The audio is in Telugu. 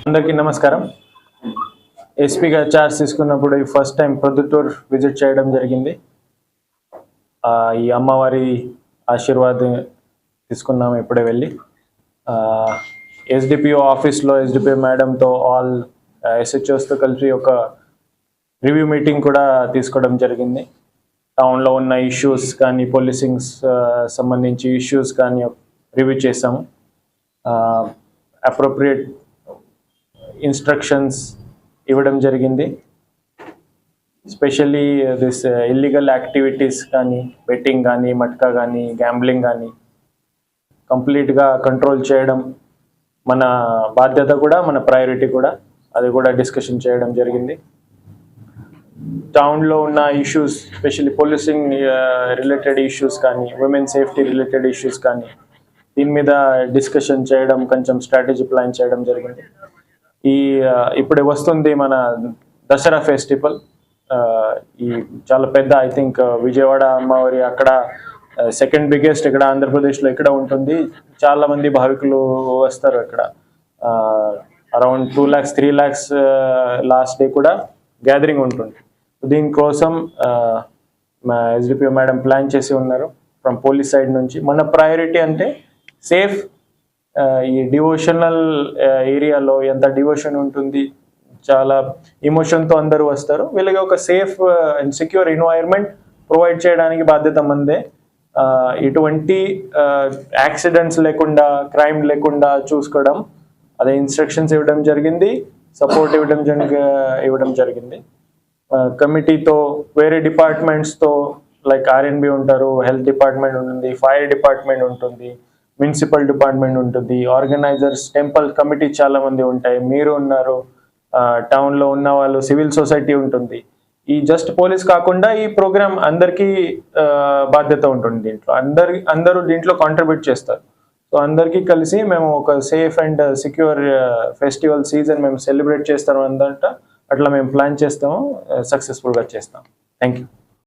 అందరికీ నమస్కారం. ఎస్పీగా చార్జ్ తీసుకున్నప్పుడు ఈ ఫస్ట్ టైం ప్రొద్దుటూర్ విజిట్ చేయడం జరిగింది. ఈ అమ్మవారి ఆశీర్వాదం తీసుకున్నాము ఇప్పుడే వెళ్ళి. ఎస్డిపిఓ ఆఫీస్లో ఎస్డిపిఓ మేడంతో ఆల్ ఎస్హెచ్ఓస్తో కలిసి ఒక రివ్యూ మీటింగ్ కూడా తీసుకోవడం జరిగింది. టౌన్లో ఉన్న ఇష్యూస్ కానీ పోలీసింగ్స్ సంబంధించి ఇష్యూస్ కానీ రివ్యూ చేసాము. అప్రోప్రియేట్ ఇన్స్ట్రక్షన్స్ ఇవ్వడం జరిగింది. స్పెషల్లీ దిస్ ఇల్లీగల్ యాక్టివిటీస్ కానీ బెట్టింగ్ కానీ మట్కా కానీ గ్యాంబ్లింగ్ కానీ కంప్లీట్గా కంట్రోల్ చేయడం మన బాధ్యత కూడా, మన ప్రయారిటీ కూడా. అది కూడా డిస్కషన్ చేయడం జరిగింది. టౌన్లో ఉన్న issues, specially policing related issues కానీ ఉమెన్ సేఫ్టీ రిలేటెడ్ ఇష్యూస్ కానీ దీని మీద డిస్కషన్ చేయడం, కొంచెం స్ట్రాటజీ ప్లాన్ చేయడం జరిగింది. ఇప్పుడే వస్తుంది మన దసరా ఫెస్టివల్. ఈ చాలా పెద్ద, ఐ థింక్ విజయవాడ అమ్మవారి అక్కడ సెకండ్ బిగ్గెస్ట్ ఇక్కడ ఆంధ్రప్రదేశ్లో ఇక్కడ ఉంటుంది. చాలా మంది భావికులు వస్తారు ఇక్కడ. Around 2 lakhs 3 lakhs last day కూడా గ్యాదరింగ్ ఉంటుంది. దీనికోసం మా ఎస్డిపిఓ మేడం ప్లాన్ చేసి ఉన్నారు ఫ్రమ్ పోలీస్ సైడ్ నుంచి. మన ప్రయారిటీ అంటే సేఫ్, ఈ డివోషనల్ ఏరియాలో ఎంత డివోషన్ ఉంటుంది, చాలా ఇమోషన్తో అందరూ వస్తారు. వీళ్ళకి ఒక safe and secure environment provide చేయడానికి బాధ్యత మందే. ఎటువంటి యాక్సిడెంట్స్ లేకుండా, క్రైమ్ లేకుండా చూసుకోవడం, అదే ఇన్స్ట్రక్షన్స్ ఇవ్వడం జరిగింది, సపోర్ట్ ఇవ్వడం జరిగింది. కమిటీతో వేరే డిపార్ట్మెంట్స్తో లైక్ ఆర్ఎన్బి ఉంటారు, హెల్త్ డిపార్ట్మెంట్ ఉంటుంది, ఫైర్ డిపార్ట్మెంట్ ఉంటుంది, మున్సిపల్ డిపార్ట్మెంట్ ఉంటుంది, ఆర్గనైజర్స్, టెంపుల్ కమిటీ చాలా మంది ఉంటాయి, మీరు ఉన్నారు, టౌన్లో ఉన్న వాళ్ళు, సివిల్ సొసైటీ ఉంటుంది. ఈ జస్ట్ పోలీస్ కాకుండా ఈ ప్రోగ్రామ్ అందరికీ బాధ్యత ఉంటుంది. దీంట్లో అందరూ దీంట్లో కాంట్రిబ్యూట్ చేస్తారు. సో అందరికీ కలిసి మేము ఒక safe and secure festival season మేము సెలబ్రేట్ చేస్తాం అందంట. అట్లా మేము ప్లాన్ చేస్తాము, సక్సెస్ఫుల్గా చేస్తాం. Thank you.